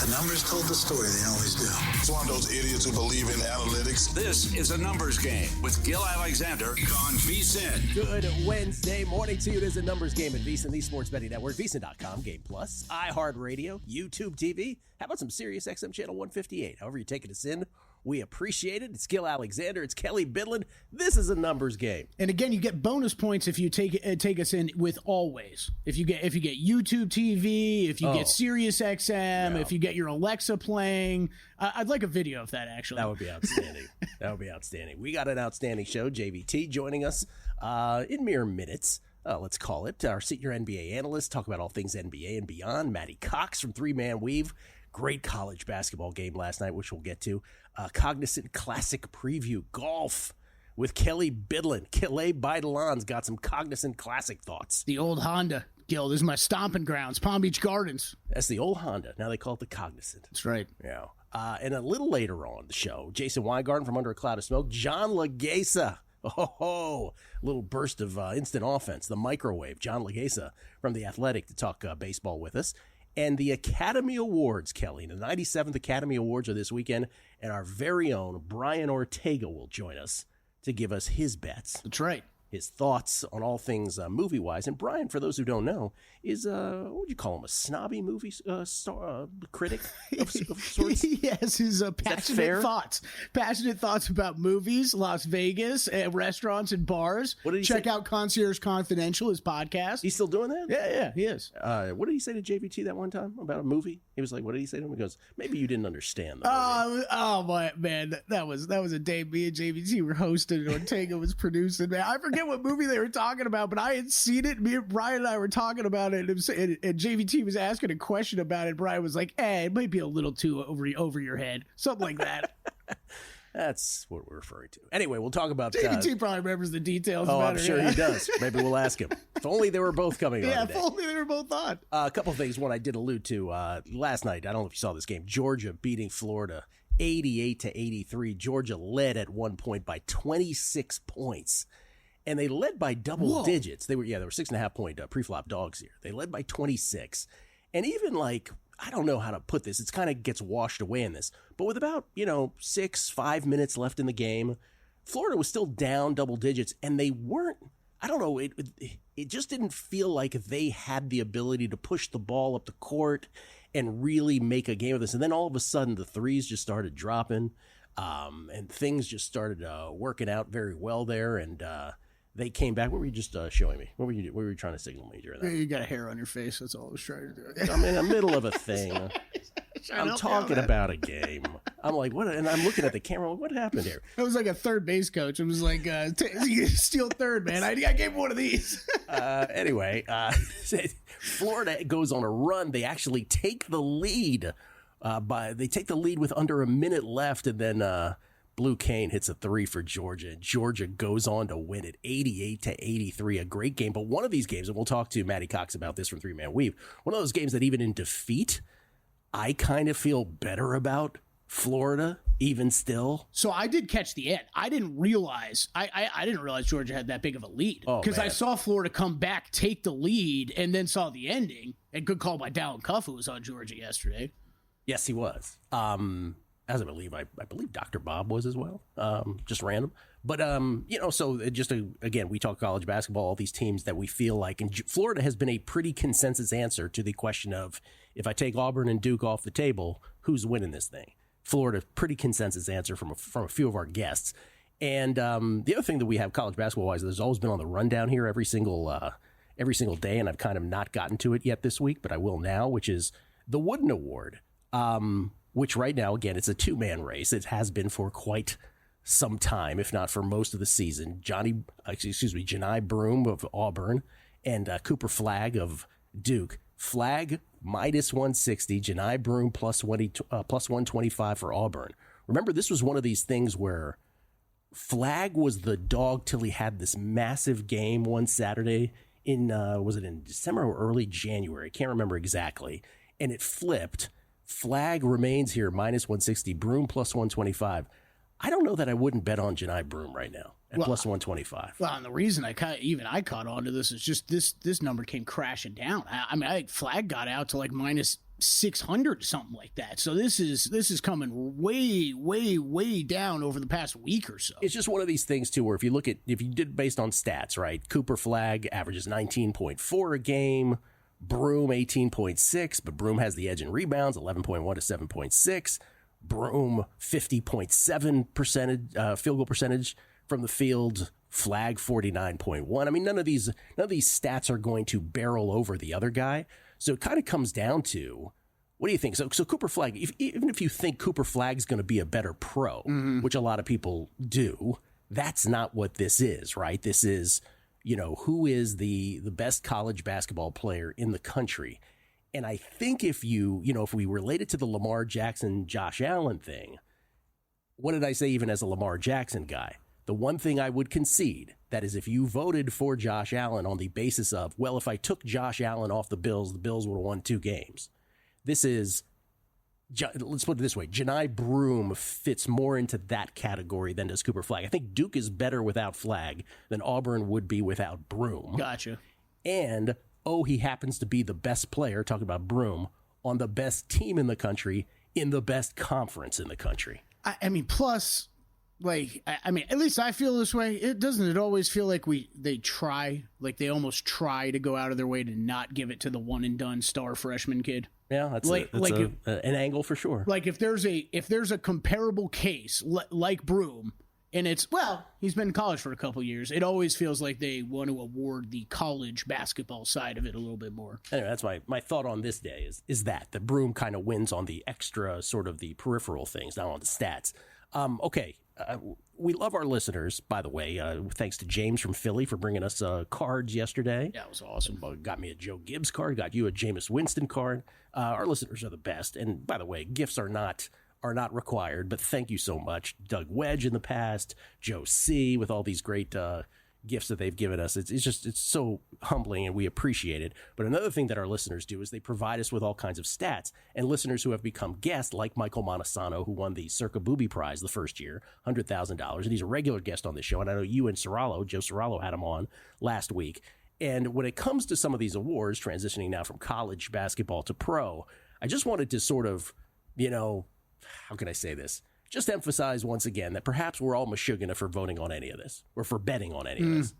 The numbers told the story. They always do. It's one of those idiots who believe in analytics. This is a numbers game with Gill Alexander on VSiN. Good Wednesday morning to you. It is a numbers game at VSiN, the sports betting network, VSiN.com, Game Plus, iHeartRadio, YouTube TV. How about some Sirius XM channel 158? However you take it in, we appreciate it. It's Gill Alexander. It's Kelley Bydlon. This is a numbers game. And again, you get bonus points if you take us in with always. If you get YouTube TV, if you get Sirius XM, if you get your Alexa playing. I'd like a video of that, actually. That would be outstanding. That would be outstanding. We got an outstanding show. JVT joining us in mere minutes. Let's call it. Our senior NBA analyst, talk about all things NBA and beyond. Matt Cox from Three Man Weave. Great college basketball game last night, which we'll get to. Cognizant Classic preview. Golf with Kelley Bydlon. Kelley Bydlon's got some Cognizant Classic thoughts. The old Honda. Gil, this is my stomping grounds, Palm Beach Gardens. That's the old Honda. Now they call it the Cognizant. That's right. Yeah. And a little later on the show, Jason Weingarten from Under a Cloud of Smoke. John Legesa. Oh, a little burst of instant offense. The microwave. John Legesa from The Athletic to talk baseball with us. And the Academy Awards, Kelley. The 97th Academy Awards are this weekend, and our very own Brian Ortega will join us to give us his bets. That's right. His thoughts on all things movie-wise. And Brian, for those who don't know, is, what would you call him, a snobby movie critic of sorts? He has his passionate thoughts. Passionate thoughts about movies, Las Vegas, restaurants and bars. What did he Check say? out Concierge Confidential, his podcast. He's still doing that? Yeah, he is. What did he say to JVT that one time about a movie? He was like, what did he say to him? He goes, maybe you didn't understand the movie. Oh, my man, that was a day me and JVT were hosting and Ortega was producing. Man, I forget what movie they were talking about, but I had seen it. Me and Brian and I were talking about it, and JVT was asking a question about it. Brian was like, it might be a little too over your head. Something like that. That's what we're referring to. Anyway, we'll talk about... JVT probably remembers the details about it. I'm sure he does. Maybe we'll ask him. If only they were both coming on today. If only they were both on. A couple of things. One I did allude to last night. I don't know if you saw this game. Georgia beating Florida 88-83. Georgia led at one point by 26 points. And they led by double digits. They were 6.5 point pre-flop dogs here. They led by 26. And even I don't know how to put this. It's kind of gets washed away in this. But with about, 5 minutes left in the game, Florida was still down double digits. And they weren't, I don't know, it just didn't feel like they had the ability to push the ball up the court and really make a game of this. And then all of a sudden, the threes just started dropping. And things just started working out very well there. And they came back. What were you just showing me? What were you trying to signal me during that? You got a hair on your face. That's all I was trying to do. I'm in the middle of a thing. I'm talking about a game. I'm like, what? And I'm looking at the camera. What happened here? It was like a third base coach. It was like, steal third, man. I gave him one of these. Anyway, Florida goes on a run. They actually take the lead. They take the lead with under a minute left, and then Blue Kane hits a three for Georgia, and Georgia goes on to win it 88-83. A great game. But one of these games, and we'll talk to Matty Cox about this from Three Man Weave, one of those games that even in defeat, I kind of feel better about Florida, even still. So I did catch the end. I didn't realize I didn't realize Georgia had that big of a lead. Because I saw Florida come back, take the lead, and then saw the ending. And good call by Dallin Cuff, who was on Georgia yesterday. Yes, he was. As I believe Dr. Bob was as well. Just random. But, so again, we talk college basketball, all these teams that we feel like, and Florida has been a pretty consensus answer to the question of, if I take Auburn and Duke off the table, who's winning this thing? Florida, pretty consensus answer from a few of our guests. And the other thing that we have college basketball-wise, there's always been on the rundown here every single day, and I've kind of not gotten to it yet this week, but I will now, which is the Wooden Award. Which right now, again, it's a two-man race. It has been for quite some time, if not for most of the season. Johni Broome of Auburn and Cooper Flagg of Duke. Flagg minus 160, Johni Broome plus 125 for Auburn. Remember, this was one of these things where Flagg was the dog till he had this massive game one Saturday was it in December or early January? I can't remember exactly. And it flipped. Flagg remains here, minus 160. Broome plus 125. I don't know that I wouldn't bet on Johni Broome right now at plus 125. Well, and the reason I caught on to this is just this number came crashing down. I think Flagg got out to like minus 600, something like that. So this is coming way down over the past week or so. It's just one of these things too, where if you did based on stats, right? Cooper Flagg averages 19.4 a game, Broom 18.6, but Broom has the edge in rebounds, 11.1 to 7.6. Broom 50.7% field goal percentage from the field. Flagg 49.1. I mean, none of these stats are going to barrel over the other guy. So it kind of comes down to, what do you think? So Cooper Flagg, even if you think Cooper Flagg's going to be a better pro, which a lot of people do, that's not what this is, right? This is, who is the best college basketball player in the country. And I think if we relate it to the Lamar Jackson, Josh Allen thing, what did I say even as a Lamar Jackson guy? The one thing I would concede, that is if you voted for Josh Allen on the basis of, well, if I took Josh Allen off the Bills would have won 2 games. This is, let's put it this way, Johni Broome fits more into that category than does Cooper Flagg. I think Duke is better without Flagg than Auburn would be without Broome. Gotcha. And, he happens to be the best player, talking about Broome, on the best team in the country, in the best conference in the country. I mean, plus... at least I feel this way. It doesn't always feel like they almost try to go out of their way to not give it to the one and done star freshman kid. Yeah, that's an angle for sure. Like if there's a comparable case like Broome, and he's been in college for a couple years, it always feels like they want to award the college basketball side of it a little bit more. Anyway, that's my thought on this day is that the Broome kind of wins on the extra sort of the peripheral things, not on the stats. Okay. We love our listeners, by the way. Thanks to James from Philly for bringing us cards yesterday. Yeah, it was awesome. Got me a Joe Gibbs card. Got you a Jameis Winston card. Our listeners are the best. And by the way, gifts are not required. But thank you so much, Doug Wedge in the past, Joe C. with all these great gifts that they've given us. It's so humbling, and we appreciate it. But another thing that our listeners do is they provide us with all kinds of stats, and listeners who have become guests, like Michael Montesano, who won the Circa Booby Prize the first year, $100,000, and he's a regular guest on this show. And I know you and Joe Serralo had him on last week. And when it comes to some of these awards, transitioning now from college basketball to pro, I just wanted to sort of, how can I say this? Just emphasize once again that perhaps we're all Meshuggah for voting on any of this, or for betting on any of this.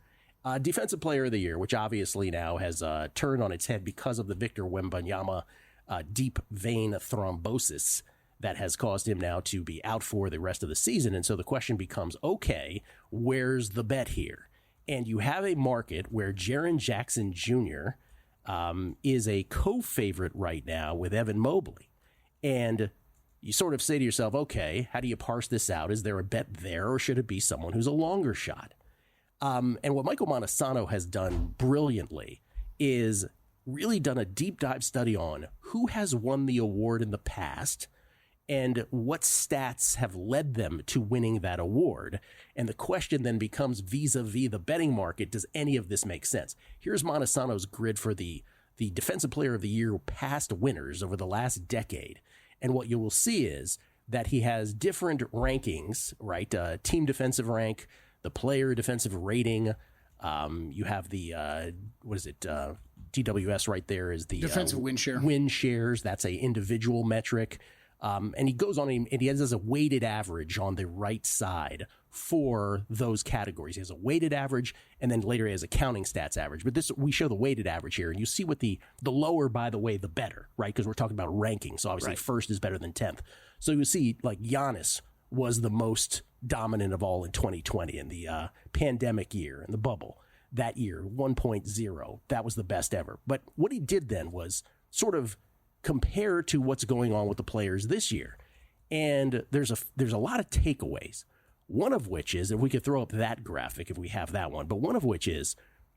Defensive Player of the Year, which obviously now has turned on its head because of the Victor Wembanyama deep vein thrombosis that has caused him now to be out for the rest of the season. And so the question becomes, okay, where's the bet here? And you have a market where Jaren Jackson Jr. Is a co-favorite right now with Evan Mobley. And you sort of say to yourself, okay, how do you parse this out? Is there a bet there, or should it be someone who's a longer shot? And what Michael Montesano has done brilliantly is really done a deep dive study on who has won the award in the past and what stats have led them to winning that award. And the question then becomes, vis-a-vis the betting market, does any of this make sense? Here's Montesano's grid for the Defensive Player of the Year past winners over the last decade. And what you will see is that he has different rankings, right? Team defensive rank, the player defensive rating. You have the, DWS right there is the defensive win share. Win shares. That's a individual metric. And he goes on and he has a weighted average on the right side for those categories. He has a weighted average, and then later he has a counting stats average. But we show the weighted average here, and you see what the lower, by the way, the better, right? Because we're talking about ranking. So obviously first is better than 10th. So you see, like, Giannis was the most dominant of all in 2020 in the pandemic year, in the bubble. That year, 1.0, that was the best ever. But what he did then was sort of compare to what's going on with the players this year. And there's a lot of takeaways. One of which is, and we could throw up that graphic if we have that one, but one of which is,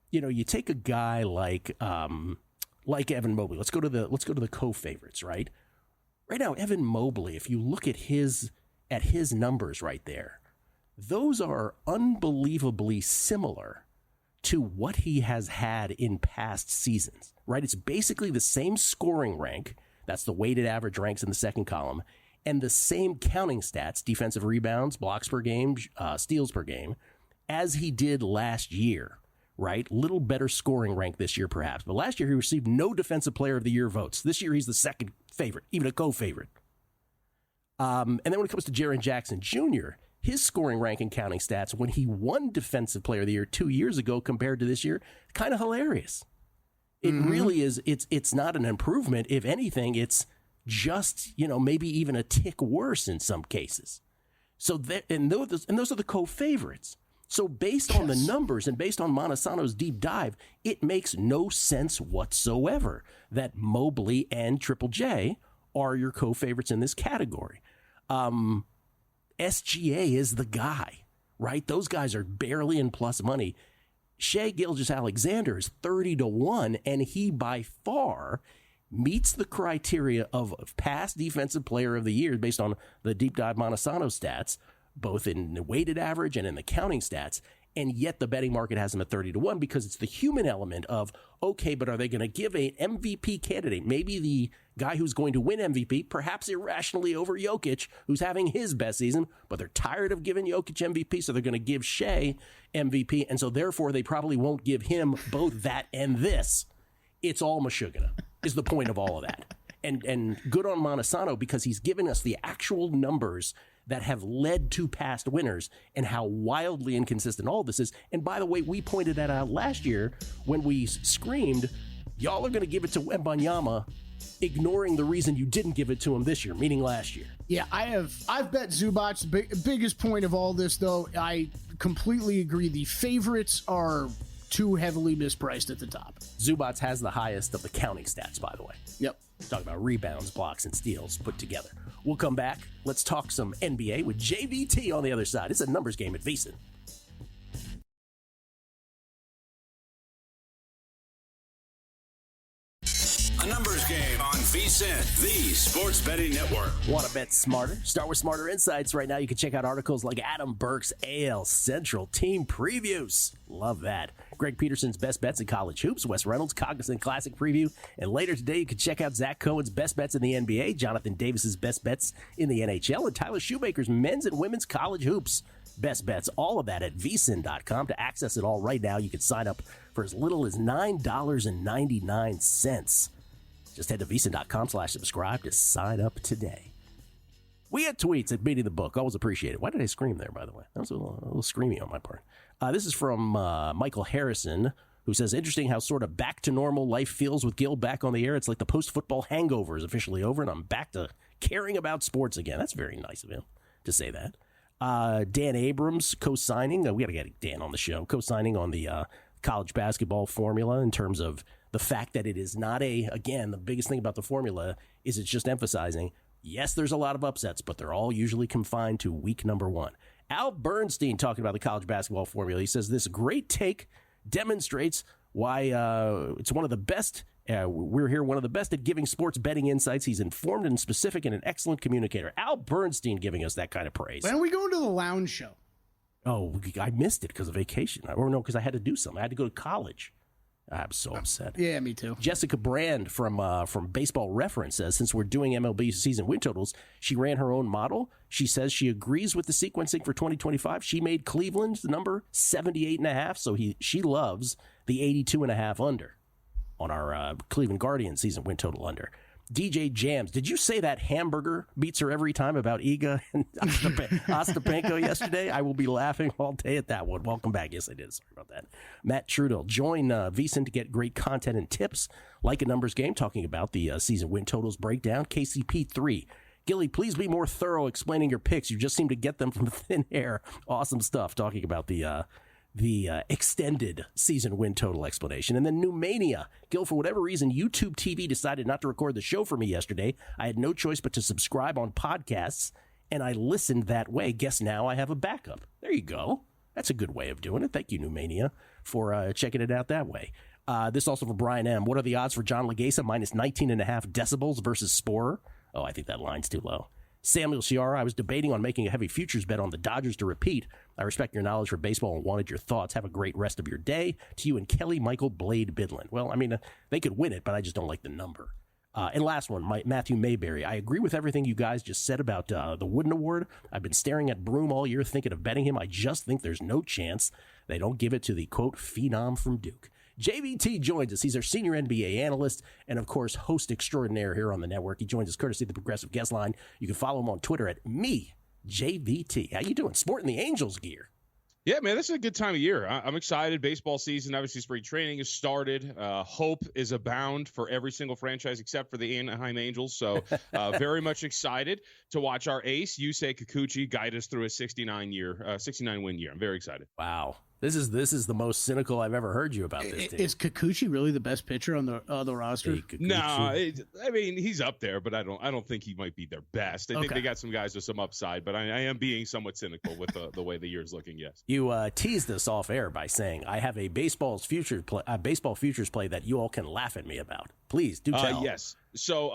you take a guy like Evan Mobley. Let's go to the co-favorites, right? Right now, Evan Mobley, if you look at his numbers right there, those are unbelievably similar to what he has had in past seasons, right? It's basically the same scoring rank. That's the weighted average ranks in the second column. And the same counting stats, defensive rebounds, blocks per game, steals per game, as he did last year, right? Little better scoring rank this year, perhaps. But last year, he received no Defensive Player of the Year votes. This year, he's the second favorite, even a co-favorite. And then when it comes to Jaren Jackson Jr., his scoring rank and counting stats when he won Defensive Player of the Year 2 years ago compared to this year, kind of hilarious. It really is. It's not an improvement. If anything, it's just, maybe even a tick worse in some cases. So those are the co-favorites. So based on the numbers and based on Montesano's deep dive, it makes no sense whatsoever that Mobley and Triple J are your co-favorites in this category. SGA is the guy, right? Those guys are barely in plus money. Shai Gilgeous-Alexander is 30-1, and he by far meets the criteria of past Defensive Player of the Year based on the deep dive Montesano stats, both in the weighted average and in the counting stats. And yet the betting market has him at 30-1 because it's the human element of, okay, but are they going to give an MVP candidate, maybe the guy who's going to win MVP, perhaps irrationally over Jokic, who's having his best season, but they're tired of giving Jokic MVP, so they're going to give Shai MVP, and so therefore they probably won't give him both that and this. It's all Meshuggah, is the point of all of that. And good on Montesano because he's given us the actual numbers that have led to past winners and how wildly inconsistent all this is. And by the way, we pointed that out last year when we screamed, y'all are going to give it to Wembanyama, ignoring the reason you didn't give it to him this year, meaning last year. Yeah, I've bet Zubac. Biggest point of all this, though, I completely agree. The favorites are too heavily mispriced at the top. Zubac has the highest of the counting stats, by the way. Yep. Talk about rebounds, blocks, and steals put together. We'll come back. Let's talk some NBA with JVT on the other side. It's a numbers game at VSiN. A numbers game on VSiN, the sports betting network. Want to bet smarter? Start with Smarter Insights. Right now, you can check out articles like Adam Burke's AL Central team previews. Love that. Greg Peterson's best bets in college hoops, Wes Reynolds' Cognizant Classic preview. And later today, you can check out Zach Cohen's best bets in the NBA, Jonathan Davis's best bets in the NHL, and Tyler Shoemaker's men's and women's college hoops best bets. All of that at vsin.com. To access it all right now, you can sign up for as little as $9.99. Just head to vsin.com/subscribe to sign up today. We had tweets at Beating the Book. Always appreciate it. Why did I scream there, by the way? That was a little screamy on my part. This is from Michael Harrison, who says, interesting how sort of back to normal life feels with Gill back on the air. It's like the post-football hangover is officially over, and I'm back to caring about sports again. That's very nice of him to say that. Dan Abrams co-signing. We got to get Dan on the show. Co-signing on the college basketball formula in terms of the fact that it is not again, the biggest thing about the formula is it's just emphasizing, yes, there's a lot of upsets, but they're all usually confined to week number one. Al Bernstein talking about the college basketball formula. He says this great take demonstrates why it's one of the best. We're here, one of the best at giving sports betting insights. He's informed and specific and an excellent communicator. Al Bernstein giving us that kind of praise. When are we going to the lounge show? Oh, I missed it because of vacation. Or no, because I had to do something. I had to go to college. I'm so upset. Yeah, me too. Jessica Brand from Baseball Reference says, since we're doing MLB season win totals, she ran her own model. She says she agrees with the sequencing for 2025. She made Cleveland's number 78.5, so she loves the 82.5 under on our Cleveland Guardians season win total under. DJ Jams, did you say that hamburger beats her every time about Iga and Ostapenko yesterday? I will be laughing all day at that one. Welcome back. Yes, I did. Sorry about that. Matt Trudel, join VSiN to get great content and tips like a numbers game, talking about the season win totals breakdown. KCP3. Gilly, please be more thorough explaining your picks. You just seem to get them from thin air. Awesome stuff talking about the extended season win total explanation. And then Newmania. Gil, for whatever reason, YouTube TV decided not to record the show for me yesterday. I had no choice but to subscribe on podcasts, and I listened that way. Guess now I have a backup. There you go. That's a good way of doing it. Thank you, Newmania, for checking it out that way. This also for Brian M. What are the odds for John Legasa minus 19.5 decibels versus Sporer? Oh, I think that line's too low. Samuel Ciara, I was debating on making a heavy futures bet on the Dodgers to repeat. I respect your knowledge for baseball and wanted your thoughts. Have a great rest of your day. To you and Kelley, Michael, Blade, Bydlon. Well, I mean, they could win it, but I just don't like the number. And last one, Matthew Mayberry. I agree with everything you guys just said about the Wooden Award. I've been staring at Broom all year thinking of betting him. I just think there's no chance They don't give it to the, quote, phenom from Duke. JVT joins us. He's our senior NBA analyst and, of course, host extraordinaire here on the network. He joins us courtesy of the Progressive Guest Line. You can follow him on Twitter at JVT. How you doing? Sporting the Angels gear. Yeah, man, this is a good time of year. I'm excited. Baseball season, obviously, spring training has started. Hope is abound for every single franchise except for the Anaheim Angels. So very much excited to watch our ace, Yusei Kikuchi, guide us through a 69-win year. I'm very excited. Wow. This is the most cynical I've ever heard you about this team. Is Kikuchi really the best pitcher on the roster? Hey, No, I mean, he's up there, but I don't think he might be their best. I think they got some guys with some upside, but I am being somewhat cynical with the way the year's looking. Yes. You teased us off air by saying I have a baseball futures play that you all can laugh at me about. Please do tell. Yes. So,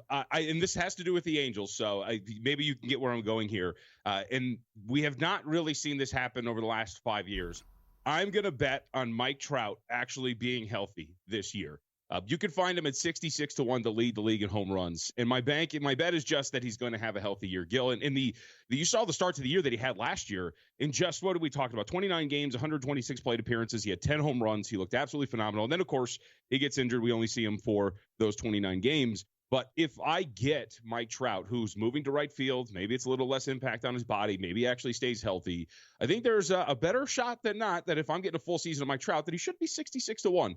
and this has to do with the Angels. So maybe you can get where I'm going here. And we have not really seen this happen over the last 5 years. I'm going to bet on Mike Trout actually being healthy this year. You can find him at 66-1 to lead the league in home runs. And my bet is just that he's going to have a healthy year. Gill, and you saw the start to the year that he had last year. In just, what did we talk about? 29 games, 126 plate appearances. He had 10 home runs. He looked absolutely phenomenal. And then, of course, he gets injured. We only see him for those 29 games. But if I get Mike Trout, who's moving to right field, maybe it's a little less impact on his body, maybe he actually stays healthy, I think there's a better shot than not that if I'm getting a full season of Mike Trout, that he should be 66-1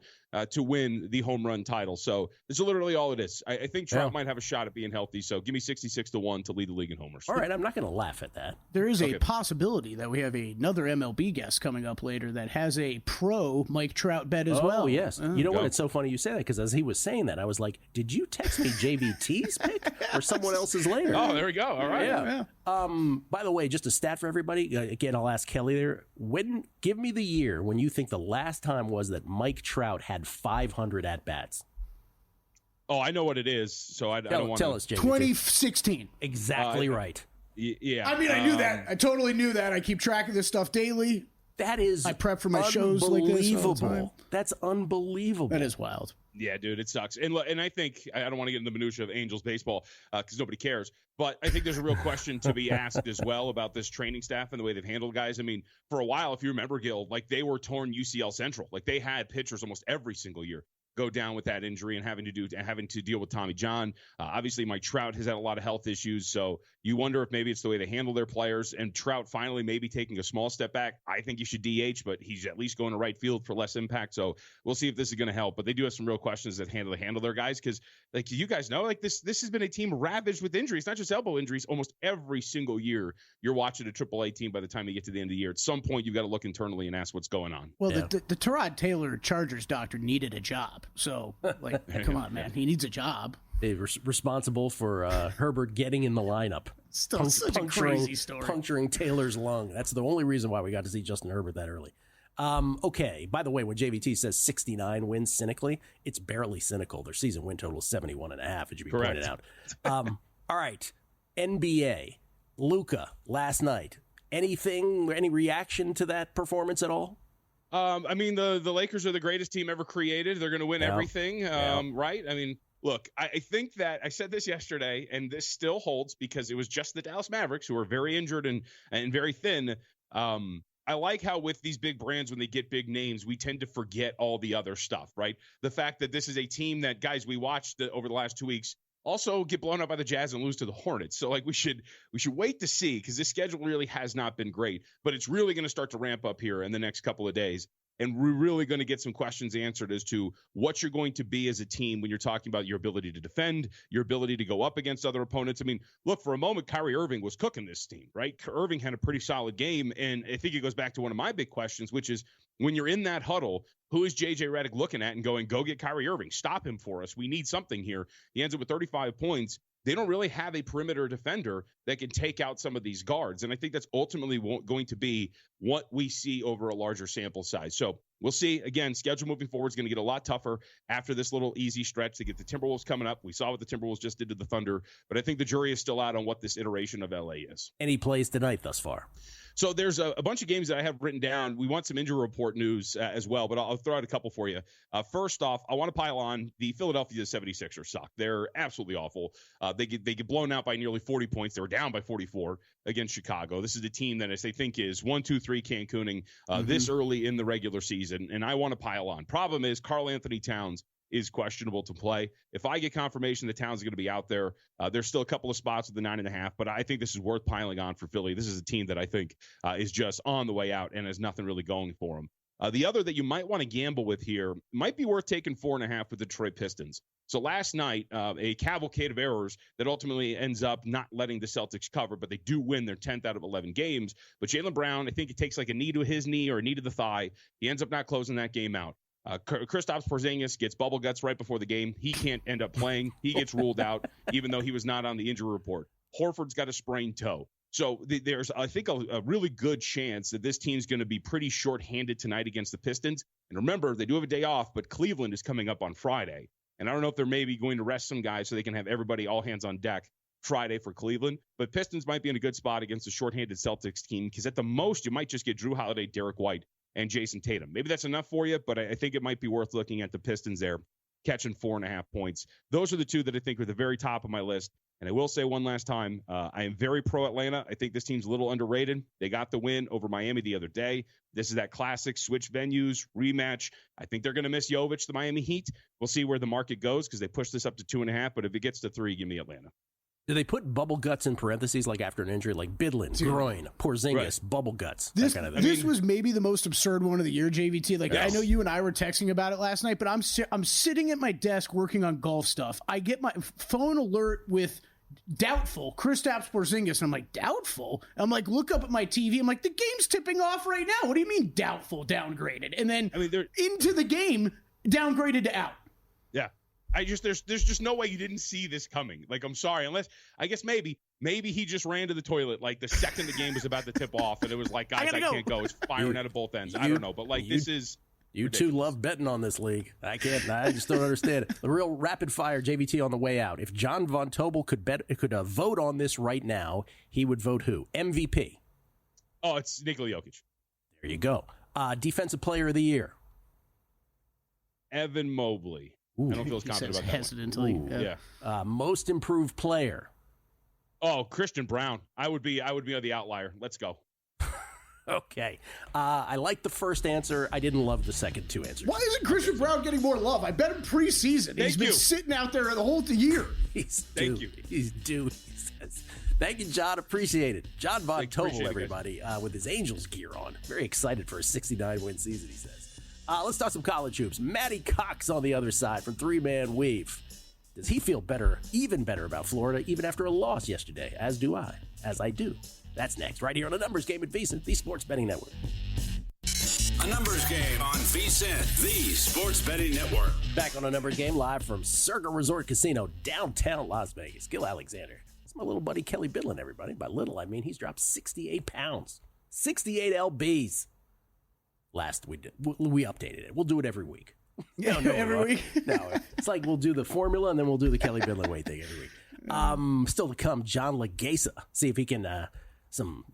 to win the home run title. So this is literally all it is. I think Trout might have a shot at being healthy, so give me 66-1 to lead the league in homers. All right, I'm not going to laugh at that. There is a possibility that we have another MLB guest coming up later that has a pro Mike Trout bet as well. Oh, yes. You know what? It's so funny you say that, because as he was saying that, I was like, did you text me JVT's pick or someone else's later? Oh, there we go. All right. Yeah. By the way, just a stat for everybody. Again, I'll ask Kelley there. Give me the year when you think the last time was that Mike Trout had 500 at-bats. Oh, I know what it is, so I don't want to... Tell us, JVT. 2016. Exactly right. Yeah. I mean, I knew that. I totally knew that. I keep track of this stuff daily. That is I prep for my shows like this all the time. That's unbelievable. That is wild. Yeah, dude, it sucks. And I think I don't want to get into the minutia of Angels baseball because nobody cares. But I think there's a real question to be asked as well about this training staff and the way they've handled guys. I mean, for a while, if you remember, Gill, like they were torn UCL Central. Like they had pitchers almost every single year go down with that injury and having to deal with Tommy John. Obviously, Mike Trout has had a lot of health issues, so you wonder if maybe it's the way they handle their players. And Trout finally maybe taking a small step back. I think he should DH, but he's at least going to right field for less impact. So we'll see if this is going to help. But they do have some real questions that handle their guys because, like you guys know, like this has been a team ravaged with injuries, not just elbow injuries. Almost every single year, you're watching a AAA team. By the time you get to the end of the year, at some point you've got to look internally and ask what's going on. Well, the Tyrod Taylor Chargers doctor needed a job, so like, come on, man, he needs a job. They were responsible for Herbert getting in the lineup. Still such a crazy story. Puncturing Taylor's lung. That's the only reason why we got to see Justin Herbert that early. Okay, by the way, when JVT says 69 wins cynically, it's barely cynical. Their season win total is 71.5, it should be pointed out. All right, NBA. Luka, last night. Any reaction to that performance at all? I mean, the Lakers are the greatest team ever created. They're going to win everything, right? I mean, look, I think that I said this yesterday, and this still holds because it was just the Dallas Mavericks who are very injured and very thin. I like how with these big brands, when they get big names, we tend to forget all the other stuff, right? The fact that this is a team that, guys, we watched over the last 2 weeks also get blown up by the Jazz and lose to the Hornets. So, like, we should wait to see because this schedule really has not been great, but it's really going to start to ramp up here in the next couple of days. And we're really going to get some questions answered as to what you're going to be as a team when you're talking about your ability to defend, your ability to go up against other opponents. I mean, look, for a moment, Kyrie Irving was cooking this team, right? Irving had a pretty solid game. And I think it goes back to one of my big questions, which is when you're in that huddle, who is J.J. Redick looking at and going, go get Kyrie Irving, stop him for us. We need something here. He ends up with 35 points. They don't really have a perimeter defender that can take out some of these guards. And I think that's ultimately going to be what we see over a larger sample size. So we'll see. Again, schedule moving forward is going to get a lot tougher after this little easy stretch to get the Timberwolves coming up. We saw what the Timberwolves just did to the Thunder, but I think the jury is still out on what this iteration of LA is. Any plays tonight thus far? So there's a bunch of games that I have written down. We want some injury report news as well, but I'll throw out a couple for you. First off, I want to pile on the Philadelphia 76ers suck. They're absolutely awful. They get blown out by nearly 40 points. They were down by 44 against Chicago. This is the team that they think is 1-2-3 Cancooning this early in the regular season, and I want to pile on. Problem is Karl Anthony Towns is questionable to play. If I get confirmation that Towns is going to be out there, there's still a couple of spots with the 9.5, but I think this is worth piling on for Philly. This is a team that I think is just on the way out and has nothing really going for them. The other that you might want to gamble with here might be worth taking 4.5 with the Detroit Pistons. So last night, a cavalcade of errors that ultimately ends up not letting the Celtics cover, but they do win their 10th out of 11 games. But Jaylen Brown, I think it takes like a knee to his knee or a knee to the thigh. He ends up not closing that game out. Kristaps Porzingis gets bubble guts right before the game. He can't end up playing. He gets ruled out, even though he was not on the injury report. Horford's got a sprained toe. So there's, I think, a really good chance that this team's going to be pretty shorthanded tonight against the Pistons. And remember, they do have a day off, but Cleveland is coming up on Friday. And I don't know if they're maybe going to rest some guys so they can have everybody all hands on deck Friday for Cleveland. But Pistons might be in a good spot against a shorthanded Celtics team because at the most, you might just get Drew Holiday, Derek White, and Jason Tatum. Maybe that's enough for you, but I think it might be worth looking at the Pistons there, catching 4.5 points. Those are the two that I think are the very top of my list. And I will say one last time, I am very pro Atlanta. I think this team's a little underrated. They got the win over Miami the other day. This is that classic switch venues rematch. I think they're going to miss Jovic, the Miami Heat. We'll see where the market goes because they pushed this up to 2.5. But if it gets to 3, give me Atlanta. Do they put bubble guts in parentheses like after an injury, like Bydlon, groin, Porzingis, right. Bubble guts, that kind of thing? This was maybe the most absurd one of the year, JVT. Like, yes. I know you and I were texting about it last night, but I'm sitting at my desk working on golf stuff. I get my phone alert with doubtful Kristaps Porzingis, and I'm like, doubtful? I'm like, look up at my TV. I'm like, the game's tipping off right now. What do you mean doubtful, downgraded? And then into the game, downgraded to out. Yeah. There's just no way you didn't see this coming. Like, I'm sorry, unless I guess maybe he just ran to the toilet like the second the game was about to tip off, and it was like, guys, I can't go. It's firing out of both ends. I don't know, but like this is. You ridiculous. two love betting on this league. I just don't understand it. The real rapid fire JVT on the way out. If John Von Tobel could vote on this right now, he would vote who? MVP. Oh, it's Nikola Jokic. There you go. Defensive player of the year. Evan Mobley. Ooh, I don't feel as confident about that. Hesitantly. Yeah. Most improved player. Oh, Christian Brown. I would be the outlier. Let's go. Okay. I like the first answer. I didn't love the second two answers. Why isn't Christian Brown getting more love? I bet him preseason. He's been sitting out there the whole year. He's due. He's due, he says. Thank you, John. Appreciate it. John Von Tobel, everybody, with his Angels gear on. Very excited for a 69-win season, he says. Let's talk some college hoops. Matty Cox on the other side from Three Man Weave. Does he feel even better about Florida, even after a loss yesterday? As do I. As I do. That's next, right here on The Numbers Game at VSiN, the Sports Betting Network. A Numbers Game on VSiN, the Sports Betting Network. Back on A Numbers Game, live from Circa Resort Casino, downtown Las Vegas. Gill Alexander. It's my little buddy Kelley Bydlon, everybody. By little, I mean he's dropped 68 pounds. 68 LBs. Last we updated it. We'll do it every week. Every week. No, it's like we'll do the formula and then we'll do the Kelley Bydlon weight thing every week. Still to come, John Legasa. See if he can have some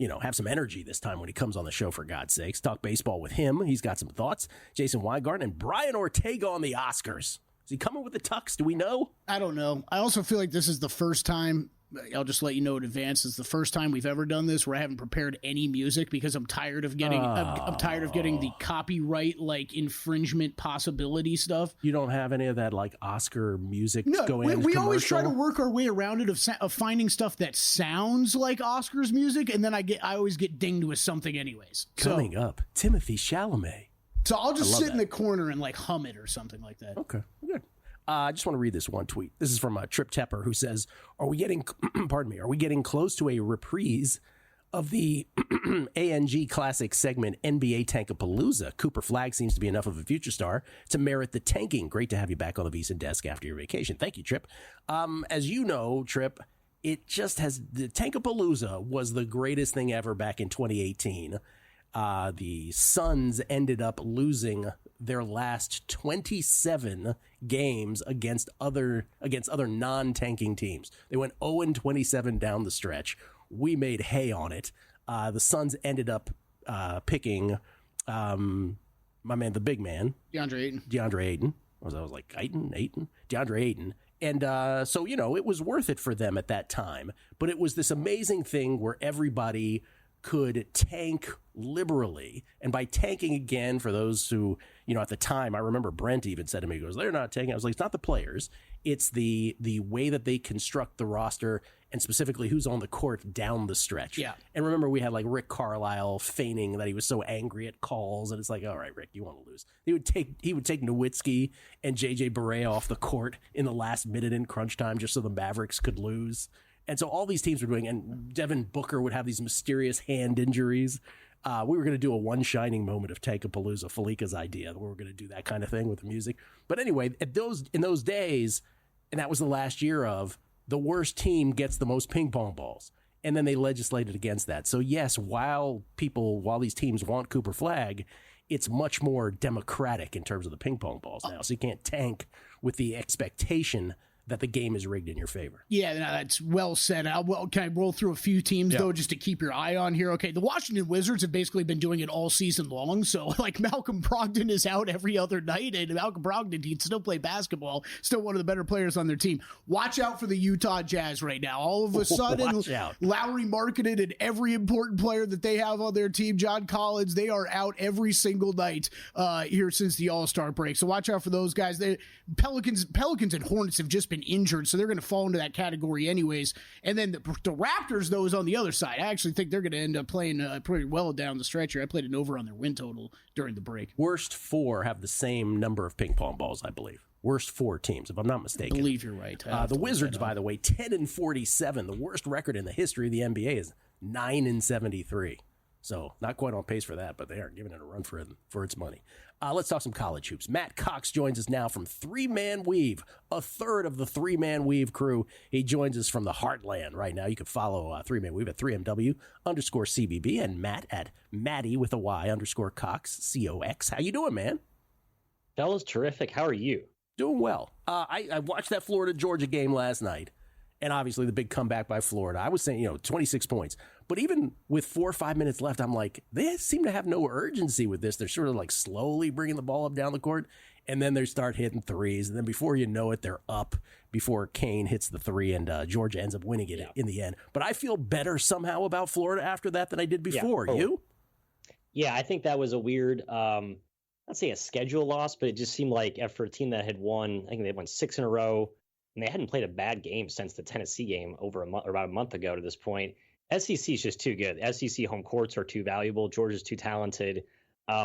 energy this time when he comes on the show, for God's sakes. Talk baseball with him. He's got some thoughts. Jason Weingarten and Brian Ortega on the Oscars. Is he coming with the tux? Do we know? I don't know. I also feel like this is the first time, I'll just let you know in advance, it's the first time we've ever done this where I haven't prepared any music because I'm tired of getting I'm tired of getting the copyright infringement possibility stuff. You don't have any of that Oscar music going in? We always try to work our way around it of finding stuff that sounds like Oscars music, and then I always get dinged with something anyways. Coming up, Timothy Chalamet. So I'll just sit in the corner and hum it or something like that. Okay, good. I just want to read this one tweet. This is from Trip Tepper, who says, are we getting close to a reprise of the ANG Classic segment NBA Tankapalooza? Cooper Flagg seems to be enough of a future star to merit the tanking. Great to have you back on the VSiN desk after your vacation. Thank you, Trip. As you know, Trip, the Tankapalooza was the greatest thing ever back in 2018. The Suns ended up losing their last 27 games against other non-tanking teams. They went 0-27 down the stretch. We made hay on it. The Suns ended up picking my man, the big man, DeAndre Ayton. I was like Ayton, DeAndre Ayton. And so, it was worth it for them at that time. But it was this amazing thing where everybody could tank liberally. And by tanking, again, for those who, at the time, I remember Brent even said to me, he goes, they're not tanking. I was like, it's not the players. It's the way that they construct the roster and specifically who's on the court down the stretch. Yeah. And remember, we had like Rick Carlisle feigning that he was so angry at calls. And it's like, all right, Rick, you want to lose. He would take Nowitzki and JJ Barea off the court in the last minute in crunch time just so the Mavericks could lose. And so all these teams were doing, and Devin Booker would have these mysterious hand injuries. We were going to do a one shining moment of Tankapalooza, Falika's idea, that we were going to do that kind of thing with the music. But anyway, in those days, and that was the last year of, the worst team gets the most ping pong balls. And then they legislated against that. So yes, while these teams want Cooper Flagg, it's much more democratic in terms of the ping pong balls now. So you can't tank with the expectation that the game is rigged in your favor. Yeah, no, that's well said. Can I roll through a few teams, though, just to keep your eye on here? Okay, the Washington Wizards have basically been doing it all season long. So, like, Malcolm Brogdon is out every other night, and Malcolm Brogdon can still play basketball, still one of the better players on their team. Watch out for the Utah Jazz right now. All of a sudden, Lowry Markkanen and every important player that they have on their team, John Collins, they are out every single night here since the All-Star break. So watch out for those guys. Pelicans and Hornets have just been injured, so they're going to fall into that category anyways. And then the Raptors, though, is on the other side. I actually think they're going to end up playing pretty well down the stretch here. I played an over on their win total during the break. Worst four have the same number of ping pong balls, I believe. Worst four teams, if I'm not mistaken. I believe you're right. The Wizards, by the way, 10-47. The worst record in the history of the NBA is 9-73. So not quite on pace for that, but they aren't giving it a run for its money. Let's talk some college hoops. Matt Cox joins us now from Three Man Weave, a third of the Three Man Weave crew. He joins us from the Heartland right now. You can follow Three Man Weave at 3MW_CBB and Matt at Matty with a Y _Cox, COX. How you doing, man? That was terrific. How are you? Doing well. I watched that Florida-Georgia game last night. And obviously the big comeback by Florida. I was saying, 26 points. But even with 4 or 5 minutes left, I'm like, they seem to have no urgency with this. They're sort of like slowly bringing the ball up down the court. And then they start hitting threes. And then before you know it, they're up before Kane hits the three. And Georgia ends up winning it in the end. But I feel better somehow about Florida after that than I did before. Yeah, you? Yeah, I think that was a weird, not say a schedule loss, but it just seemed like after a team that had won, I think they won 6 in a row. And they hadn't played a bad game since the Tennessee game about a month ago to this point. SEC is just too good. SEC home courts are too valuable. Georgia's too talented.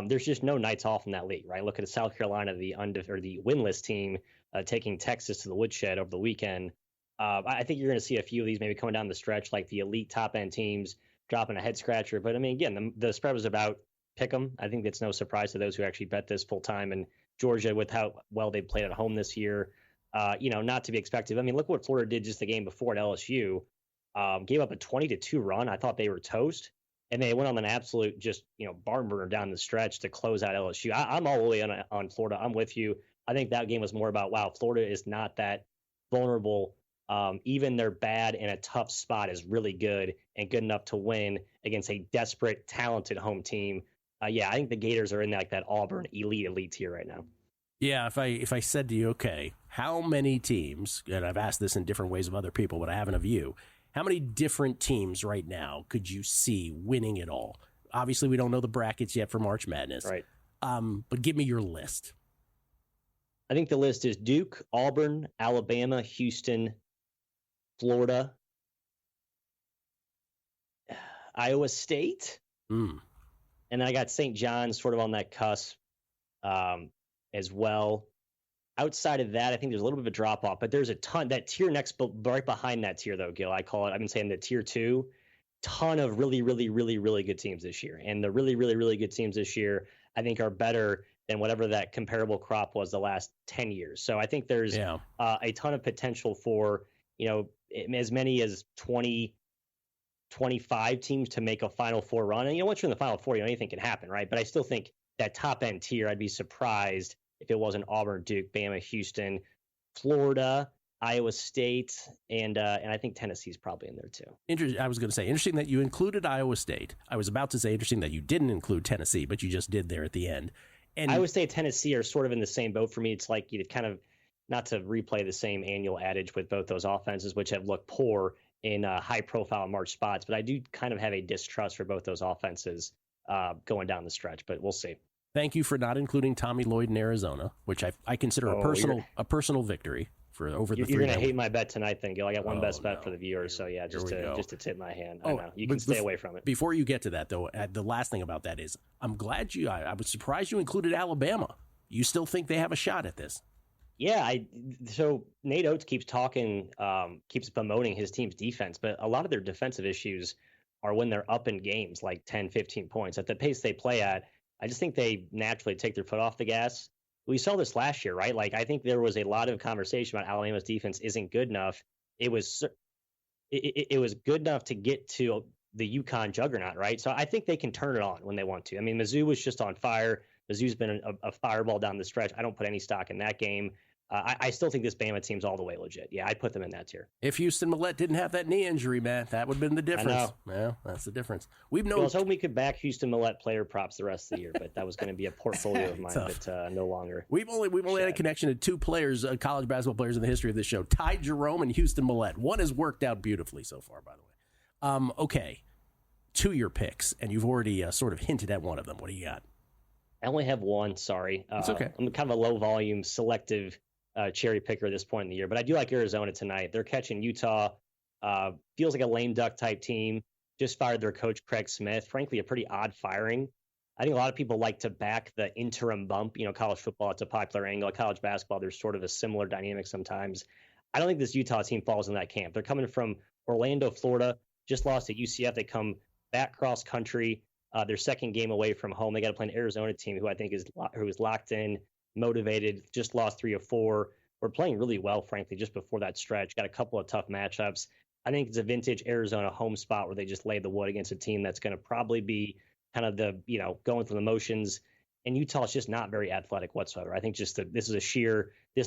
There's just no nights off in that league, right? Look at South Carolina, the winless team, taking Texas to the woodshed over the weekend. I think you're going to see a few of these maybe coming down the stretch, like the elite top end teams dropping a head scratcher. But I mean, again, the spread was about pick 'em. I think it's no surprise to those who actually bet this full time. And Georgia, with how well they played at home this year, not to be expected. I mean, look what Florida did just the game before at LSU. Gave up a 20-2 run. I thought they were toast, and they went on an absolute just barn burner down the stretch to close out LSU. I'm all the way on Florida. I'm with you. I think that game was more about, wow, Florida is not that vulnerable. Even their bad in a tough spot is really good and good enough to win against a desperate, talented home team. I think the Gators are in like that Auburn elite tier right now. Yeah, if I said to you, okay, how many teams, and I've asked this in different ways of other people, but I haven't of you, how many different teams right now could you see winning it all? Obviously, we don't know the brackets yet for March Madness. Right. But give me your list. I think the list is Duke, Auburn, Alabama, Houston, Florida, Iowa State, and I got St. John's sort of on that cusp. As well. Outside of that, I think there's a little bit of a drop off, but there's a ton. That tier next, but right behind that tier, though, Gill, I've been saying the tier 2, ton of really, really, really, really good teams this year. And the really, really, really good teams this year, I think, are better than whatever that comparable crop was the last 10 years. So I think there's a ton of potential for, as many as 20, 25 teams to make a Final Four run. And, once you're in the Final Four, anything can happen, right? But I still think that top end tier, I'd be surprised if it wasn't Auburn, Duke, Bama, Houston, Florida. Iowa State, and I think Tennessee's probably in there too. I was going to say, interesting that you included Iowa State. I was about to say interesting that you didn't include Tennessee, but you just did there at the end. And Iowa State, Tennessee are sort of in the same boat for me. It's like you kind of, not to replay the same annual adage with both those offenses, which have looked poor in high-profile March spots, but I do kind of have a distrust for both those offenses going down the stretch, but we'll see. Thank you for not including Tommy Lloyd in Arizona, which I consider a personal victory. Over the you're going to hate my bet tonight, then, Gill. I got one best bet for the viewers, so yeah, just to tip my hand. I know. You can stay away from it. Before you get to that, though, the last thing about that is I'm glad I was surprised you included Alabama. You still think they have a shot at this? Yeah, so Nate Oates keeps promoting his team's defense, but a lot of their defensive issues are when they're up in games like 10, 15 points. At the pace they play at, I just think they naturally take their foot off the gas. We saw this last year, right? Like, I think there was a lot of conversation about Alabama's defense isn't good enough. It was good enough to get to the UConn juggernaut, right? So I think they can turn it on when they want to. I mean, Mizzou was just on fire. Mizzou's been a fireball down the stretch. I don't put any stock in that game. I still think this Bama team's all the way legit. Yeah, I'd put them in that tier. If Houston Millett didn't have that knee injury, man, that would have been the difference. Yeah, that's the difference. I was hoping we could back Houston Millett player props the rest of the year, but that was going to be a portfolio of mine, but no longer. We've only had a connection to two players, college basketball players in the history of this show, Ty Jerome and Houston Millett. One has worked out beautifully so far, by the way. Okay, to your picks, and you've already sort of hinted at one of them. What do you got? I only have one, sorry. It's okay. I'm kind of a low-volume, selective cherry picker at this point in the year, but I do like Arizona tonight. They're catching Utah. Feels like a lame duck type team. Just fired their coach, Craig Smith. Frankly, a pretty odd firing. I think a lot of people like to back the interim bump. College football, it's a popular angle. College basketball, there's sort of a similar dynamic sometimes. I don't think this Utah team falls in that camp. They're coming from Orlando, Florida, just lost to UCF. They come back cross country. Their second game away from home. They got to play an Arizona team who I think is locked in, motivated, just lost 3 or 4. We're playing really well, frankly, just before that stretch. Got a couple of tough matchups. I think it's a vintage Arizona home spot where they just lay the wood against a team that's going to probably be kind of going through the motions. And Utah's just not very athletic whatsoever. I think this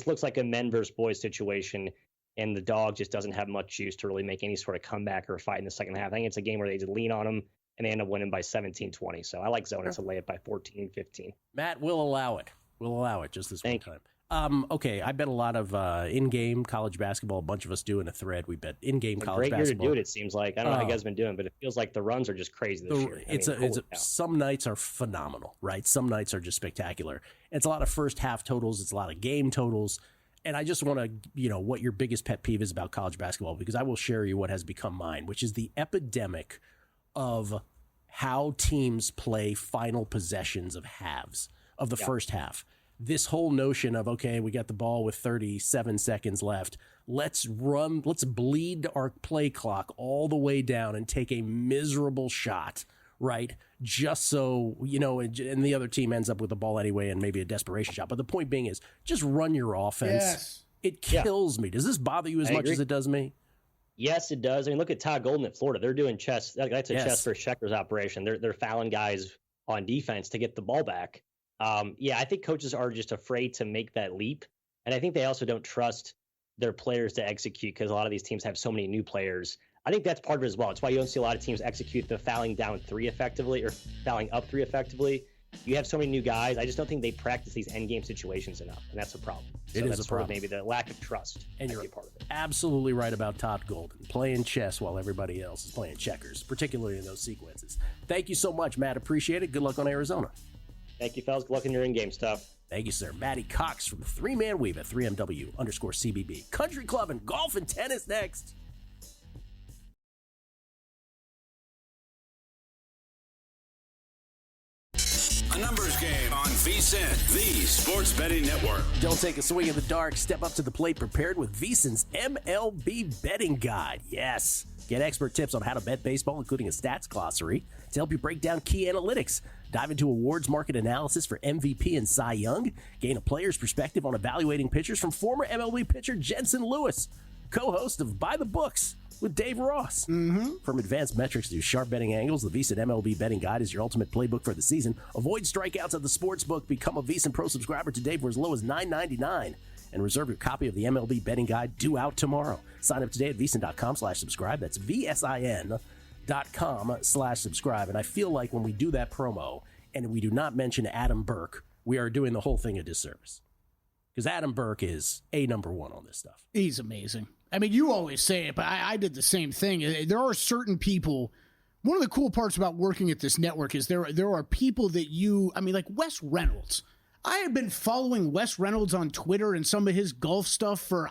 looks like a men versus boys situation, and the dog just doesn't have much juice to really make any sort of comeback or fight in the second half. I think it's a game where they just lean on them, and they end up winning by 17-20. So I like Zona to lay it by 14-15. Matt will allow it. We'll allow it just this one time. Okay, I bet a lot of in-game college basketball. A bunch of us do in a thread. We bet in-game college basketball. Great year to do it, it seems like. I don't know how you guys have been doing, but it feels like the runs are just crazy this year. Some nights are phenomenal, right? Some nights are just spectacular. It's a lot of first half totals. It's a lot of game totals. And I just want to, what your biggest pet peeve is about college basketball, because I will share you what has become mine, which is the epidemic of how teams play final possessions of halves of the first half. This whole notion of, okay, we got the ball with 37 seconds left. Let's bleed our play clock all the way down and take a miserable shot, right? Just so, and the other team ends up with the ball anyway and maybe a desperation shot. But the point being is, just run your offense. Yes. It kills me. Does this bother you as much as it does me? Yes, it does. I mean, look at Todd Golden at Florida. They're doing chess. That's a chess versus checkers operation. They're fouling guys on defense to get the ball back. I think coaches are just afraid to make that leap. And I think they also don't trust their players to execute because a lot of these teams have so many new players. I think that's part of it as well. It's why you don't see a lot of teams execute the fouling down 3 effectively or fouling up 3 effectively. You have so many new guys. I just don't think they practice these end game situations enough, and that's a problem. So that's sort of maybe the lack of trust. And you're part of it. Absolutely right about Todd Golden, playing chess while everybody else is playing checkers, particularly in those sequences. Thank you so much, Matt. Appreciate it. Good luck on Arizona. Thank you, fellas. Good luck in your in-game stuff. Thank you, sir. Matty Cox from the 3-Man Weave at 3MW_CBB. Country Club and golf and tennis next. A numbers game on VSiN, the sports betting network. Don't take a swing in the dark. Step up to the plate prepared with VSiN's MLB betting guide. Yes. Get expert tips on how to bet baseball, including a stats glossary to help you break down key analytics. Dive into awards market analysis for MVP and Cy Young. Gain a player's perspective on evaluating pitchers from former MLB pitcher Jensen Lewis, co-host of By the Books with Dave Ross. From advanced metrics to sharp betting angles, the VSiN MLB betting guide is your ultimate playbook for the season. Avoid strikeouts at the sports book. Become a VSiN Pro subscriber today for as low as $9.99. and reserve your copy of the MLB Betting Guide due out tomorrow. Sign up today at VSiN.com/subscribe. That's VSIN.com/subscribe. And I feel like when we do that promo and we do not mention Adam Burke, we are doing the whole thing a disservice. Because Adam Burke is number one on this stuff. He's amazing. I mean, you always say it, but I did the same thing. There are certain people. One of the cool parts about working at this network is there are people that like Wes Reynolds. I have been following Wes Reynolds on Twitter and some of his golf stuff for,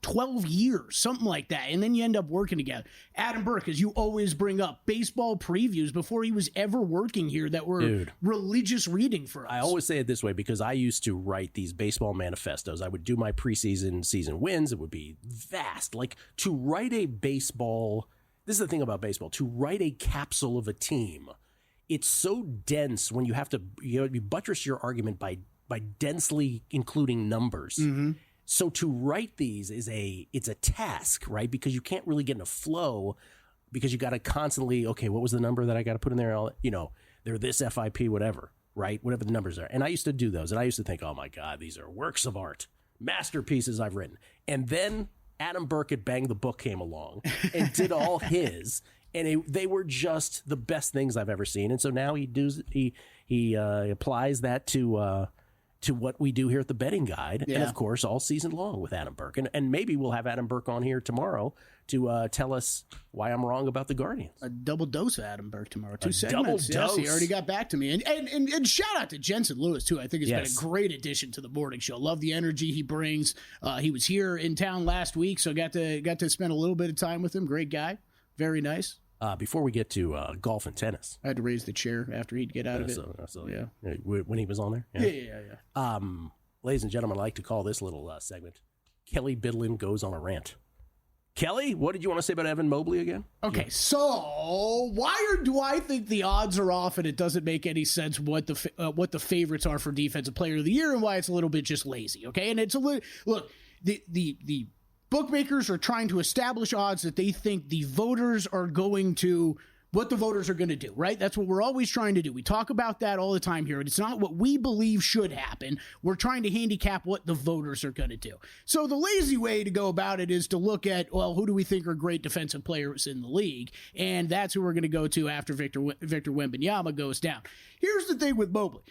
12 years, something like that. And then you end up working together. Adam Burke, as you always bring up, baseball previews before he was ever working here that were religious reading for us. I always say it this way because I used to write these baseball manifestos. I would do my season wins. It would be vast. Like to write a baseball, this is the thing about baseball, to write a capsule of a team. It's so dense when you have to you buttress your argument by densely including numbers. Mm-hmm. So to write these it's a task, right? Because you can't really get in a flow because you got to constantly, okay, what was the number that I got to put in there? They're this FIP, whatever, right? Whatever the numbers are. And I used to do those. And I used to think, oh my God, these are works of art, masterpieces I've written. And then Adam Burke at Bang the Book came along and did all his. And they were just the best things I've ever seen. And so now he applies that to what we do here at the Betting Guide. Yeah. And, of course, all season long with Adam Burke. And maybe we'll have Adam Burke on here tomorrow to tell us why I'm wrong about the Guardians. A double dose of Adam Burke tomorrow. 2 segments. Yes, he already got back to me. And shout out to Jensen Lewis, too. I think it's been a great addition to the morning show. Love the energy he brings. He was here in town last week, so got to spend a little bit of time with him. Great guy. Very nice. Before we get to golf and tennis. I had to raise the chair after he'd get out of it. Yeah. When he was on there? Yeah. Ladies and gentlemen, I like to call this little segment, Kelley Bydlon Goes on a Rant. Kelley, what did you want to say about Evan Mobley again? Okay, so do I think the odds are off and it doesn't make any sense what the favorites are for Defensive Player of the Year and why it's a little bit just lazy, okay? And it's a little, look, the bookmakers are trying to establish odds that they think the voters are going to, what the voters are going to do, right? That's what we're always trying to do. We talk about that all the time here. It's not what we believe should happen. We're trying to handicap what the voters are going to do. So the lazy way to go about it is to look at, well, who do we think are great defensive players in the league? And that's who we're going to go to after Victor Wembanyama goes down. Here's the thing with Mobley.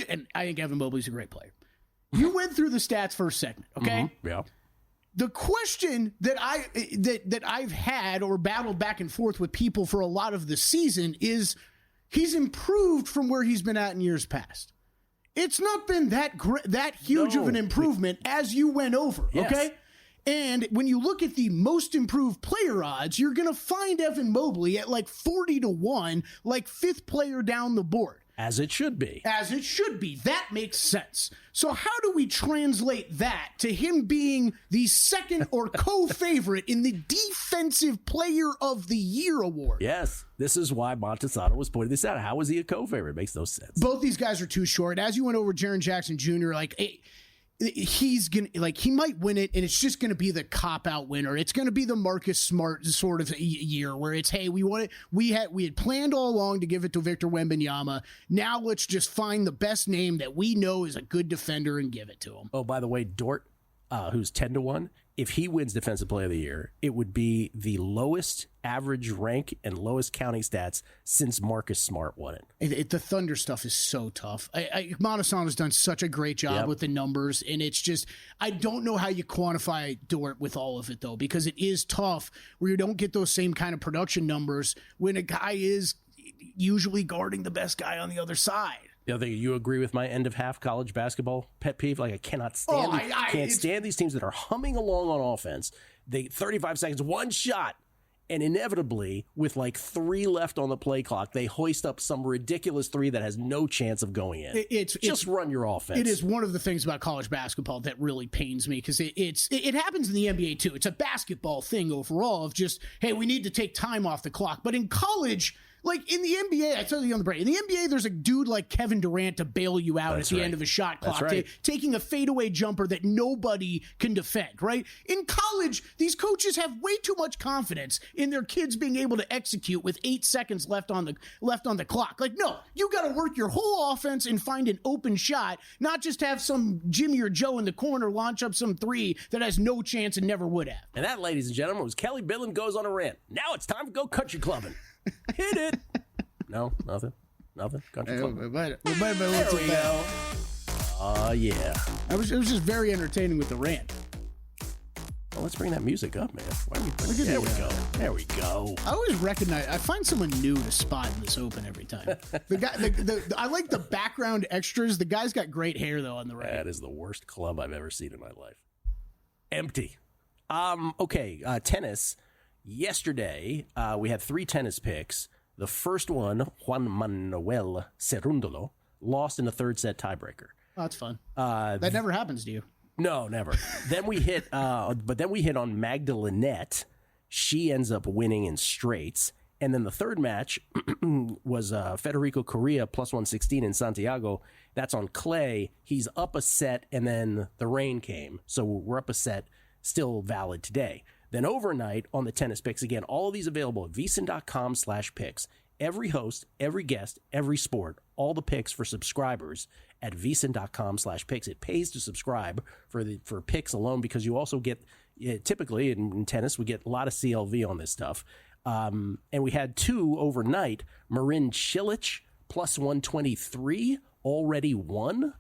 And I think Evan Mobley's a great player. You went through the stats for a segment, okay? Mm-hmm. Yeah. The question that I've had or battled back and forth with people for a lot of the season is he's improved from where he's been at in years past. It's not been that huge of an improvement as you went over, okay? And when you look at the most improved player odds, you're going to find Evan Mobley at like 40-1, like fifth player down the board. As it should be. As it should be. That makes sense. So how do we translate that to him being the second or co-favorite in the Defensive Player of the Year award? Yes. This is why Montesano was pointing this out. How is he a co-favorite? It makes no sense. Both these guys are too short. As you went over Jaren Jackson Jr., he's gonna, he might win it, and it's just gonna be the cop-out winner. It's gonna be the Marcus Smart sort of year where it's, hey, we had planned all along to give it to Victor Wembanyama. Now let's just find the best name that we know is a good defender and give it to him. Oh, by the way, Dort, who's 10-1, if he wins Defensive Player of the Year, it would be the lowest average rank and lowest counting stats since Marcus Smart won it. The Thunder stuff is so tough. Montesano's done such a great job with the numbers, and it's just, I don't know how you quantify Dort with all of it, though, because it is tough where you don't get those same kind of production numbers when a guy is usually guarding the best guy on the other side. The other thing, you agree with my end of half college basketball pet peeve? Like, I cannot stand can't stand these teams that are humming along on offense. They 35 seconds, one shot, and inevitably, with like 3 left on the play clock, they hoist up some ridiculous 3 that has no chance of going in. Just run your offense. It is one of the things about college basketball that really pains me because it happens in the NBA too. It's a basketball thing overall of just, hey, we need to take time off the clock. But in college, Like in the NBA, I told you on the break, in the NBA, there's a dude like Kevin Durant to bail you out at the end of a shot clock, taking a fadeaway jumper that nobody can defend, right? In college, these coaches have way too much confidence in their kids being able to execute with 8 seconds left on the clock. Like, no, you got to work your whole offense and find an open shot, not just have some Jimmy or Joe in the corner launch up some three that has no chance and never would have. And that, ladies and gentlemen, was Kelley Bydlon goes on a rant. Now it's time to go country clubbing. Hit it. No, nothing. Country clubbing. There we go. Oh, yeah. It was just very entertaining with the rant. Well, let's bring that music up, man. There we go. There we go. I always I find someone new to spot in this open every time. The guy, I like the background extras. The guy's got great hair, though, on the right. That is the worst club I've ever seen in my life. Empty. Okay, tennis. Yesterday, we had 3 tennis picks. The first one, Juan Manuel Cerúndolo, lost in the third set tiebreaker. Oh, that's fun. That never happens to you. No, never. Then we hit on Magdalenette. She ends up winning in straights. And then the third match was Federico Correa plus 116 in Santiago. That's on clay. He's up a set, and then the rain came. So we're up a set, still valid today. Then overnight on the tennis picks, again, all of these available at VSiN.com/picks. Every host, every guest, every sport, all the picks for subscribers at VSiN.com/picks. It pays to subscribe for picks alone because you also get, typically in tennis, we get a lot of CLV on this stuff. And we had 2 overnight. Marin Cilic plus 123 already won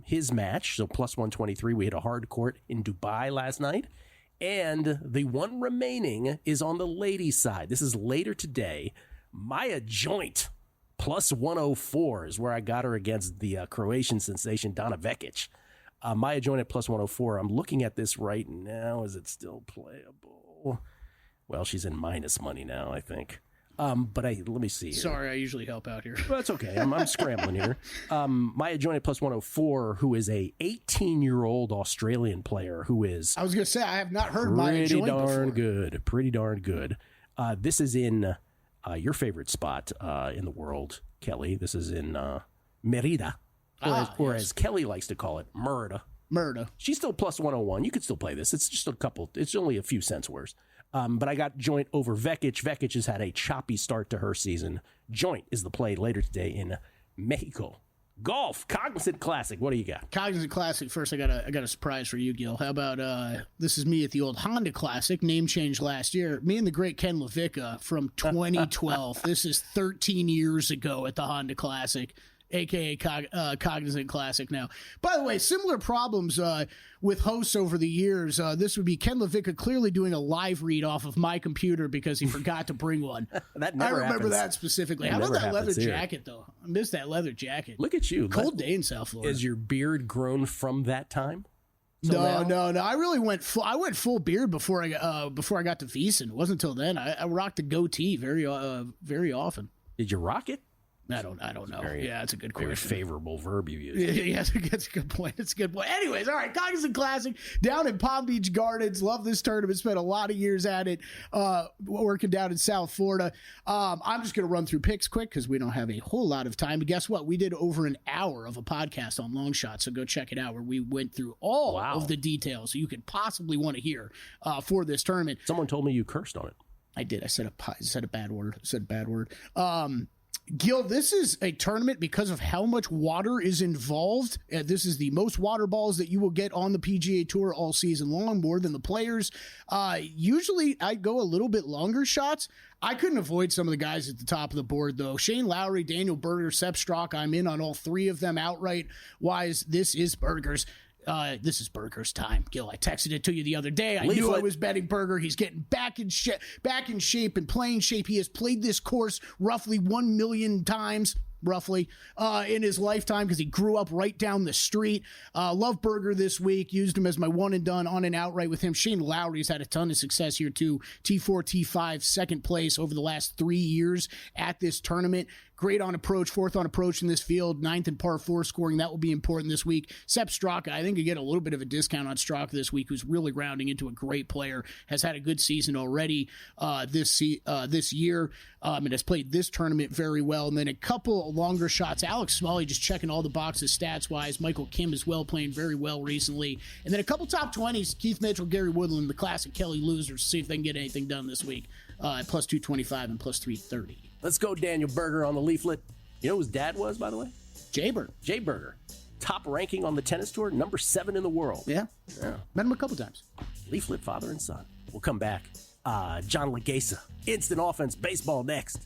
his match. So plus 123. We had a hard court in Dubai last night. And the one remaining is on the ladies' side. This is later today. Maya Joint plus 104 is where I got her against the Croatian sensation Donna Vekic. Maya Joint at plus 104. I'm looking at this right now. Is it still playable? Well, she's in minus money now, I think. But let me see here. Sorry, I usually help out here. Well, that's okay. I'm scrambling here. Maya Joint at plus 104, who is a 18-year-old Australian player who is... I was going to say, I have not heard Maya Joint before. Pretty darn good. This is in your favorite spot in the world, Kelley. This is in Merida, or as Kelley likes to call it, Merida. She's still plus 101. You could still play this. It's just it's only a few cents worse. But I got Joint over Vekic. Vekic has had a choppy start to her season. Joint is the play later today in Mexico. Golf, Cognizant Classic. What do you got? Cognizant Classic. First, I got a surprise for you, Gill. How about this is me at the old Honda Classic, name change last year. Me and the great Ken Levica from 2012. This is 13 years ago at the Honda Classic, a.k.a. Cognizant Classic now. By the way, similar problems with hosts over the years. This would be Ken Levica clearly doing a live read off of my computer because he forgot to bring one. That never I remember happens. that specifically. How about that leather jacket, though? I missed that leather jacket. Look at you. Cold day in South Florida. Is your beard grown from that time? No. I really went full beard before I got to VSiN. It wasn't until then. I rocked a goatee very often. Did you rock it? I don't know. That's a good question. Very favorable verb you use. Yeah, that's a good point. It's a good point. Anyways, all right, Cognizant Classic down in Palm Beach Gardens. Love this tournament. Spent a lot of years at it, working down in South Florida. I'm just going to run through picks quick because we don't have a whole lot of time. But guess what? We did over an hour of a podcast on Long Shot, so go check it out where we went through all of the details you could possibly want to hear for this tournament. Someone told me you cursed on it. I did. I said a bad word. Gill, this is a tournament because of how much water is involved. This is the most water balls that you will get on the PGA Tour all season long, more than the players. Usually I go a little bit longer shots. I couldn't avoid some of the guys at the top of the board, though. Shane Lowry, Daniel Berger, Sepp Straka. I'm in on all 3 of them outright. Wise, this is Berger's. This is Berger's time, Gill. I texted it to you the other day. I knew I was betting Berger. He's getting back in shape and playing shape. He has played this course roughly 1 million times, in his lifetime because he grew up right down the street. Love Berger this week. Used him as my one and done on and outright with him. Shane Lowry's had a ton of success here too. T4, T5, second place over the last 3 years at this tournament. great on approach, fourth on approach in this field, ninth in par 4 scoring. That will be important this week. Sepp Straka, I think you get a little bit of a discount on Straka this week, who's really rounding into a great player, has had a good season already this year, and has played this tournament very well. And then a couple of longer shots. Alex Smalley just checking all the boxes stats-wise. Michael Kim as well, playing very well recently. And then a couple top 20s, Keith Mitchell, Gary Woodland, the classic Kelley losers, see if they can get anything done this week at plus 225 and plus 330. Let's go, Daniel Berger on the leaflet. You know who his dad was, by the way? Jay Berger. Jay Berger. Top ranking on the tennis tour, number 7 in the world. Yeah. Met him a couple times. Leaflet, father and son. We'll come back. John Legasa. Instant offense baseball next.